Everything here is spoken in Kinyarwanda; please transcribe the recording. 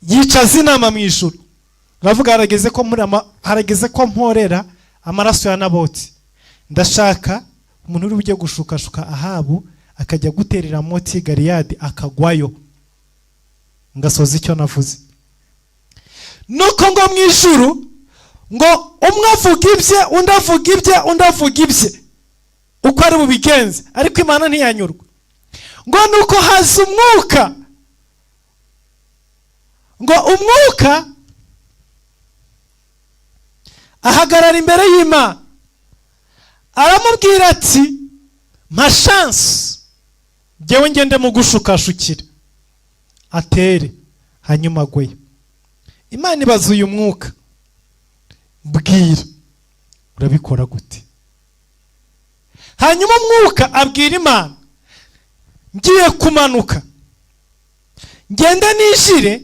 yicaza inama mu ijuru, aravuga harageze ko mporera amaraso ya Naboti. Ndashaka umuntu uri bujye gushukashuka Ahabu akajya guterera Moti Galiyadi akagwayo. Ngasoza icyo navuze. Nuko ngo mu ijuru ngo umwe avuga ibye, undi avuga ibye, undi avuga ibye, uko ari bubigenze, ariko Imana ntiyanyurwa. Ngo nuko haza umwuka, ngo umwuka ahagarara imbere y'Imana, aramubwira ati mpa chance jyewe ngende mu gushukashukira atere hanyuma agweyo. Imana ibaza uyu mwuka, mbwira urabikora gute? Hanyuma umwuka abwira Imana, ngiye kumanuka ngende nishire